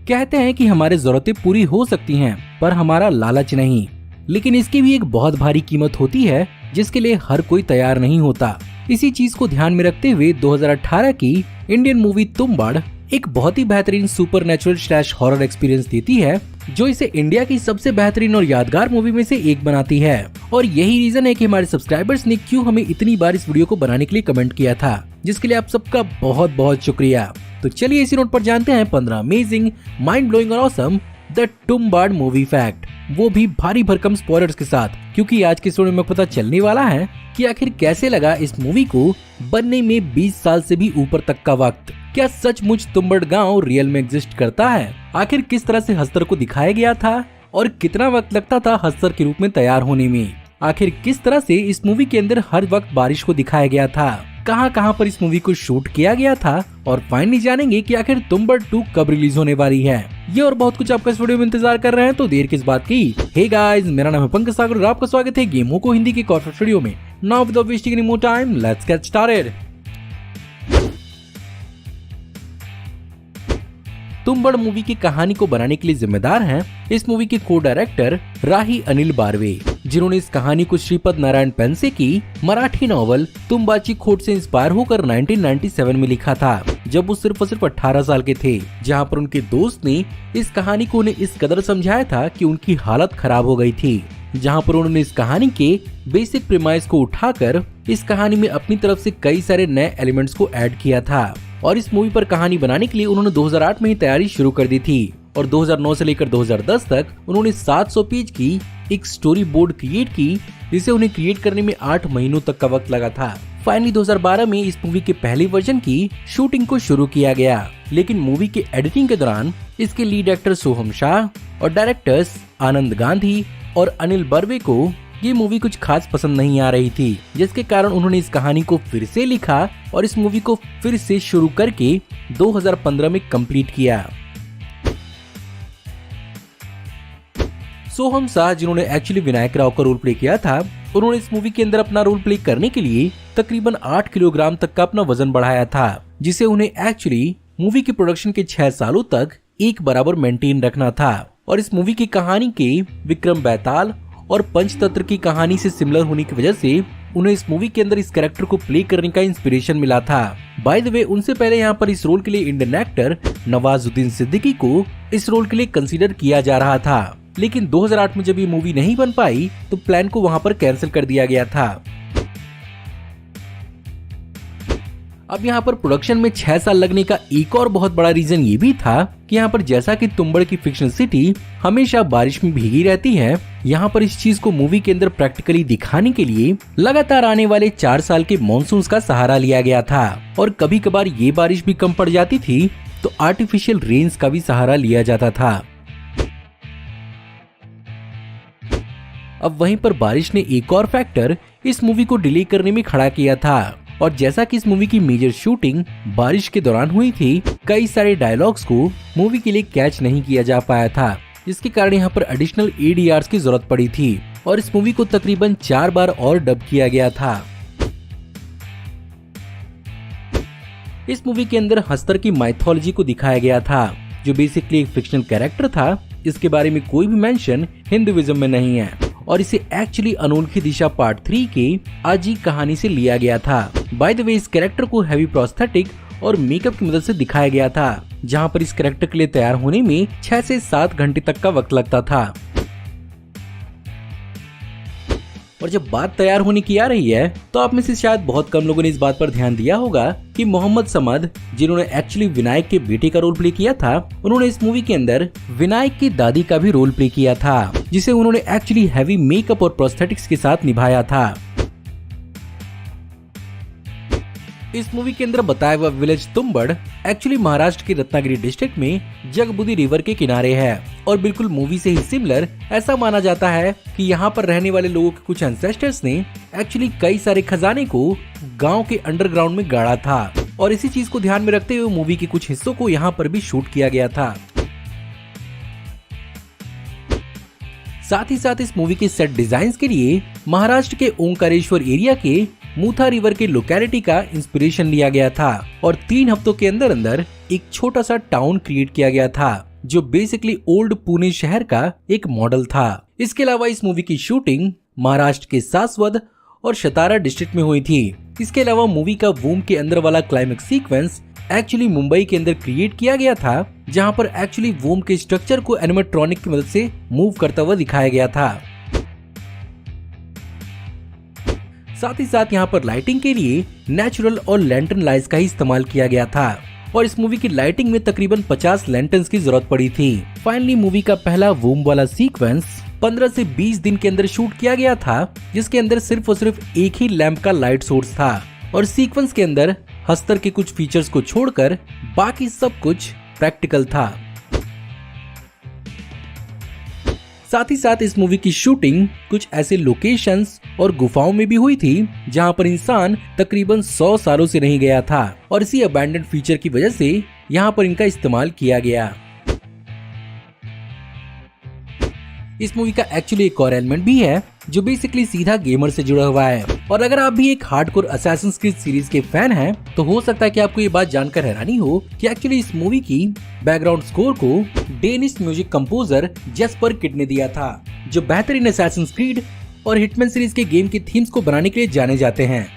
कहते हैं कि हमारी जरूरतें पूरी हो सकती हैं, पर हमारा लालच नहीं। लेकिन इसकी भी एक बहुत भारी कीमत होती है जिसके लिए हर कोई तैयार नहीं होता। इसी चीज को ध्यान में रखते हुए 2018 की इंडियन मूवी तुम्बाड़ एक बहुत ही बेहतरीन सुपरनैचुरल स्लैश हॉरर एक्सपीरियंस देती है, जो इसे इंडिया की सबसे बेहतरीन और यादगार मूवी में से एक बनाती है। और यही रीजन है कि हमारे सब्सक्राइबर्स ने क्यों हमें इतनी बार इस वीडियो को बनाने के लिए कमेंट किया था, जिसके लिए आप सबका बहुत बहुत शुक्रिया। तो चलिए इसी नोट पर जानते हैं 15 अमेजिंग, माइंड ब्लोइंग और awesome the Tumbbad movie fact, वो भी भारी भरकम स्पॉयलर्स के साथ, क्योंकि आज की स्टोरी में पता चलने वाला है कि आखिर कैसे लगा इस मूवी को बनने में 20 साल से भी ऊपर तक का वक्त। क्या सचमुच तुम्बाड़ गांव रियल में एग्जिस्ट करता है? आखिर किस तरह से हस्तर को दिखाया गया था और कितना वक्त लगता था हस्तर के रूप में तैयार होने में? आखिर किस तरह से इस मूवी के अंदर हर वक्त बारिश को दिखाया गया था? कहां पर इस मूवी को शूट किया गया था? और फाइनली जानेंगे कि आखिर तुम्बाड़ 2 कब रिलीज होने वाली है। ये और बहुत कुछ आपका इस वीडियो में इंतजार कर रहे हैं, तो देर किस बात की। हे गाइस, मेरा नाम है पंकज सागर और आपका स्वागत है गेमों को हिंदी के कॉर्पोरेट वीडियो में। Now without wasting any more time, let's get started. Tumbbad movie की कहानी को बनाने के लिए जिम्मेदार हैं इस मूवी के को डायरेक्टर राही अनिल बारवे, जिन्होंने इस कहानी को श्रीपद नारायण पेंसे की मराठी नॉवल तुम्बाची खोट से इंस्पायर होकर 1997 में लिखा था, जब वो सिर्फ और सिर्फ 18 साल के थे। जहां पर उनके दोस्त ने इस कहानी को उन्हें इस कदर समझाया था कि उनकी हालत खराब हो गई थी। जहां पर उन्होंने इस कहानी के बेसिक प्रीमाइस को उठाकर इस कहानी में अपनी तरफ से कई सारे नए एलिमेंट्स को ऐड किया था। और इस मूवी पर कहानी बनाने के लिए उन्होंने 2008 में ही तैयारी शुरू कर दी थी और 2009 से लेकर 2010 तक उन्होंने 700 पेज की एक स्टोरी बोर्ड क्रिएट की, जिसे उन्हें क्रिएट करने में 8 महीनों तक का वक्त लगा था। फाइनली 2012 में इस मूवी के पहले वर्जन की शूटिंग को शुरू किया गया, लेकिन मूवी के एडिटिंग के दौरान इसके लीड एक्टर सोहम शाह और डायरेक्टर्स आनंद गांधी और अनिल बर्वे को ये मूवी कुछ खास पसंद नहीं आ रही थी, जिसके कारण उन्होंने इस कहानी को फिर से लिखा और इस मूवी को फिर से शुरू करके 2015 में कंप्लीट किया। सोहम शाह, जिन्होंने एक्चुअली विनायक राव का रोल प्ले किया था, उन्होंने इस मूवी के अंदर अपना रोल प्ले करने के लिए तकरीबन 8 किलोग्राम तक का अपना वजन बढ़ाया था, जिसे उन्हें एक्चुअली मूवी के प्रोडक्शन के 6 सालों तक एक बराबर मेंटेन रखना था। और इस मूवी की कहानी के विक्रम बैताल और पंचतंत्र की कहानी से सिमिलर होने की वजह से उन्हें इस मूवी के अंदर इस कैरेक्टर को प्ले करने का इंस्पिरेशन मिला था। बाय द वे, उनसे पहले यहाँ पर इस रोल के लिए इंडियन एक्टर नवाजुद्दीन सिद्दीकी को इस रोल के लिए कंसीडर किया जा रहा था, लेकिन 2008 में जब ये मूवी नहीं बन पाई तो प्लान को वहाँ पर कैंसिल कर दिया गया था। अब यहाँ पर प्रोडक्शन में 6 साल लगने का एक और बहुत बड़ा रीजन ये भी था कि यहाँ पर जैसा कि तुम्बाड़ की फिक्शनल सिटी हमेशा बारिश में भीगी रहती है, यहाँ पर इस चीज को मूवी के अंदर प्रैक्टिकली दिखाने के लिए लगातार आने वाले 4 साल के मॉनसून का सहारा लिया गया था। और कभी कभार ये बारिश भी कम पड़ जाती थी तो आर्टिफिशियल रेन्स का भी सहारा लिया जाता था। अब वहीं पर बारिश ने एक और फैक्टर इस मूवी को डिले करने में खड़ा किया था। और जैसा कि इस मूवी की मेजर शूटिंग बारिश के दौरान हुई थी, कई सारे डायलॉग्स को मूवी के लिए कैच नहीं किया जा पाया था, जिसके कारण यहाँ पर एडिशनल ADRs की जरूरत पड़ी थी और इस मूवी को तकरीबन 4 बार और डब किया गया था। इस मूवी के अंदर हस्तर की माइथोलॉजी को दिखाया गया था, जो बेसिकली एक फिक्शनल कैरेक्टर था। इसके बारे में कोई भी मेंशन हिंदुइज्म में नहीं है और इसे एक्चुअली अनोखी दिशा पार्ट 3 के आजी कहानी से लिया गया था। बाय द वे, इस कैरेक्टर को हैवी प्रोस्थेटिक और मेकअप की मदद से दिखाया गया था, जहां पर इस कैरेक्टर के लिए तैयार होने में 6 से 7 घंटे तक का वक्त लगता था। और जब बात तैयार होने की आ रही है तो आप में से शायद बहुत कम लोगों ने इस बात पर ध्यान दिया होगा कि मोहम्मद समद, जिन्होंने एक्चुअली विनायक के बेटे का रोल प्ले किया था, उन्होंने इस मूवी के अंदर विनायक की दादी का भी रोल प्ले किया था, जिसे उन्होंने एक्चुअली हैवी मेकअप और प्रोस्थेटिक्स के साथ निभाया था। इस मूवी के अंदर बताया हुआ विलेज तुम्बाड़ एक्चुअली महाराष्ट्र के रत्नागिरी डिस्ट्रिक्ट में जगबुदी रिवर के किनारे है और बिल्कुल मूवी से ही सिमिलर ऐसा माना जाता है कि यहाँ पर रहने वाले लोगों के कुछ एंसेस्टर्स ने एक्चुअली कई सारे खजाने को गांव के अंडरग्राउंड में गाड़ा था और इसी चीज को ध्यान में रखते हुए मूवी के कुछ हिस्सों को यहाँ पर भी शूट किया गया था। साथ ही साथ इस मूवी के सेट डिजाइन्स के लिए महाराष्ट्र के ओंकारेश्वर एरिया के मूथा रिवर के लोकेलिटी का इंस्पिरेशन लिया गया था और 3 हफ्तों के अंदर अंदर एक छोटा सा टाउन क्रिएट किया गया था जो बेसिकली ओल्ड पुणे शहर का एक मॉडल था। इसके अलावा इस मूवी की शूटिंग महाराष्ट्र के सासवद और सतारा डिस्ट्रिक्ट में हुई थी। इसके अलावा मूवी का वूम के अंदर वाला क्लाइमेक्स सीक्वेंस एक्चुअली मुंबई के अंदर क्रिएट किया गया था, जहां पर एक्चुअली वूम के स्ट्रक्चर को एनिमेट्रॉनिक की मदद से मूव करता हुआ दिखाया गया था। साथ ही साथ यहाँ पर लाइटिंग के लिए नेचुरल और लैंटर्न लाइट्स का ही इस्तेमाल किया गया था और इस मूवी की लाइटिंग में तकरीबन 50 लैंटर्न्स की जरूरत पड़ी थी। फाइनली मूवी का पहला वूम वाला सीक्वेंस 15 से 20 दिन के अंदर शूट किया गया था, जिसके अंदर सिर्फ और सिर्फ एक ही लैंप का लाइट सोर्स था और सीक्वेंस के अंदर हस्तर के कुछ फीचर्स को छोड़कर बाकी सब कुछ प्रैक्टिकल था। साथ ही साथ इस मूवी की शूटिंग कुछ ऐसे लोकेशंस और गुफाओं में भी हुई थी जहां पर इंसान तकरीबन 100 सालों से नहीं गया था और इसी अबैंडन्ड फीचर की वजह से यहां पर इनका इस्तेमाल किया गया। इस मूवी का एक्चुअली एक और एलिमेंट भी है जो बेसिकली सीधा गेमर से जुड़ा हुआ है और अगर आप भी एक हार्डकोर असैसिन्स क्रीड सीरीज के फैन हैं तो हो सकता है कि आपको ये बात जानकर हैरानी हो कि एक्चुअली इस मूवी की बैकग्राउंड स्कोर को Danish music composer Jasper kid ने दिया था, जो बेहतरीन असैसिन्स क्रीड और हिटमैन सीरीज के गेम के थीम्स को बनाने के लिए जाने जाते हैं।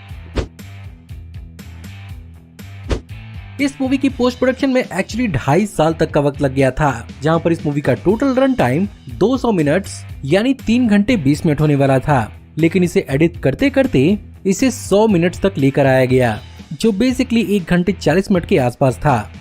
इस मूवी की पोस्ट प्रोडक्शन में एक्चुअली 2.5 साल तक का वक्त लग गया था, जहां पर इस मूवी का टोटल रन टाइम 200 मिनट्स यानी 3 घंटे 20 मिनट होने वाला था, लेकिन इसे एडिट करते करते इसे 100 मिनट्स तक लेकर आया गया, जो बेसिकली 1 घंटे 40 मिनट के आसपास था।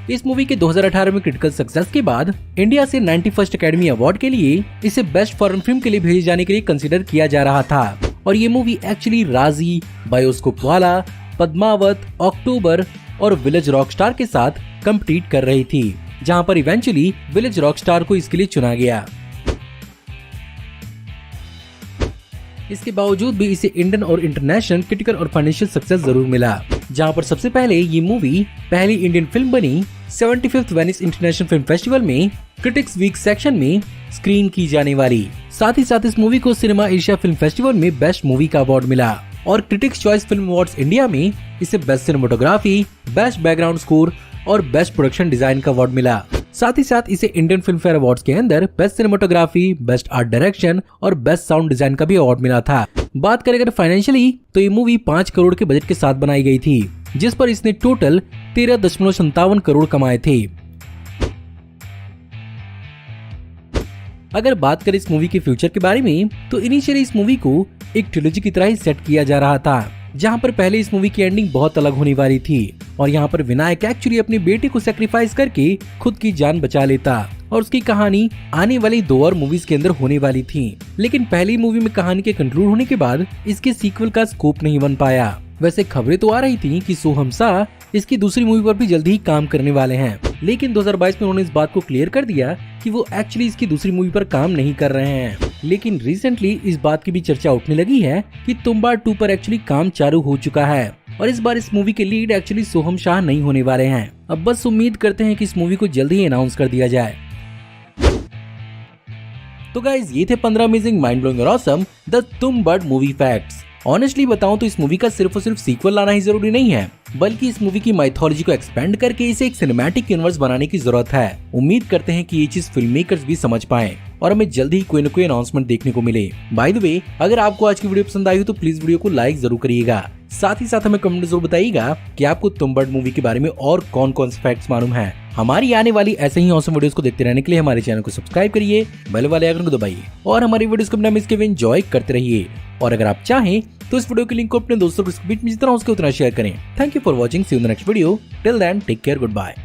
इस मूवी के 2018 में क्रिटिकल सक्सेस के बाद इंडिया से 91st अकेडमी अवार्ड के लिए इसे बेस्ट फॉरेन फिल्म के लिए भेजे जाने के लिए कंसीडर किया जा रहा था और ये मूवी एक्चुअली राजी, बायोस्कोप वाला, पद्मावत, अक्टूबर और विलेज रॉकस्टार के साथ कम्पीट कर रही थी, जहां पर इवेंचुअली विलेज रॉकस्टार को इसके लिए चुना गया। इसके बावजूद भी इसे इंडियन और इंटरनेशनल क्रिटिकल और फाइनेंशियल सक्सेस जरूर मिला, जहां पर सबसे पहले ये मूवी पहली इंडियन फिल्म बनी 75th Venice international film festival में क्रिटिक्स वीक सेक्शन में स्क्रीन की जाने वाली। साथ ही साथ इस मूवी को सिनेमा एशिया फिल्म फेस्टिवल में बेस्ट मूवी का अवार्ड मिला और critics choice film awards India में इसे best cinematography, best background score और बेस्ट प्रोडक्शन डिजाइन का अवार्ड मिला। साथ ही साथ इसे इंडियन फिल्म फेयर अवार्ड्स के अंदर best cinematography, best art direction और बेस्ट साउंड डिजाइन का भी अवार्ड मिला था। बात करें अगर फाइनेंशियली तो ये मूवी 5 करोड़ के बजट के साथ बनाई गई थी, जिस पर इसने टोटल 13.57 करोड़ कमाए थे। अगर बात करें इस मूवी के फ्यूचर के बारे में तो इनिशियली इस मूवी को एक ट्रिलॉजी की तरह ही सेट किया जा रहा था, जहां पर पहले इस मूवी की एंडिंग बहुत अलग होने वाली थी और यहां पर विनायक एक्चुअली अपनी बेटी को सैक्रिफाइस करके खुद की जान बचा लेता और उसकी कहानी आने वाली 2 और मूवीज के अंदर होने वाली थी। लेकिन पहली मूवी में कहानी के कंक्लूड होने के बाद इसके सीक्वल का स्कोप नहीं बन पाया। वैसे खबरें तो आ रही थी कि सोहम शाह इसकी दूसरी मूवी पर भी जल्दी ही काम करने वाले हैं, लेकिन 2022 में उन्होंने इस बात को क्लियर कर दिया कि वो एक्चुअली इसकी दूसरी मूवी पर काम नहीं कर रहे हैं। लेकिन रिसेंटली इस बात की भी चर्चा उठने लगी है कि तुम्बाड़ 2 पर एक्चुअली काम चालू हो चुका है और इस बार इस मूवी के लीड एक्चुअली सोहम शाह नहीं होने वाले हैं। अब बस उम्मीद करते हैं कि इस मूवी को जल्दी ही अनाउंस कर दिया जाए। तो गाइज ये थे 15 अमेजिंग, माइंड ब्लोइंग और awesome the Tumbbad movie facts. Honestly बताऊं तो इस मूवी का सिर्फ और सिर्फ सीक्वल लाना ही जरूरी नहीं है, बल्कि इस मूवी की माइथोलॉजी को एक्सपेंड करके इसे एक सिनेमैटिक यूनिवर्स बनाने की जरूरत है। उम्मीद करते हैं कि ये चीज फिल्म मेकर्स भी समझ पाएं और हमें जल्दी ही कोई न कोई अनाउंसमेंट देखने को मिले। बाय द वे, अगर आपको आज की वीडियो पसंद आई हो तो प्लीज वीडियो को लाइक जरूर करिएगा। साथ ही साथ हमें कमेंट जरूर बताइएगा कि आपको तुम्बाड़ मूवी के बारे में और कौन कौन से फैक्ट्स मालूम है। हमारी आने वाली ऐसे ही ऑसम वीडियोस को देखते रहने के लिए हमारे चैनल को सब्सक्राइब करिए, बेल वाले आइकन को दबाइए और हमारी वीडियोस को बिना मिस किए एंजॉय करते रहिए। और अगर आप चाहें तो इस वीडियो के लिंक को अपने दोस्तों के बीच में जितना हो सके उतना शेयर करें। Thank you for watching, see you in the next video. Till then take care, good bye.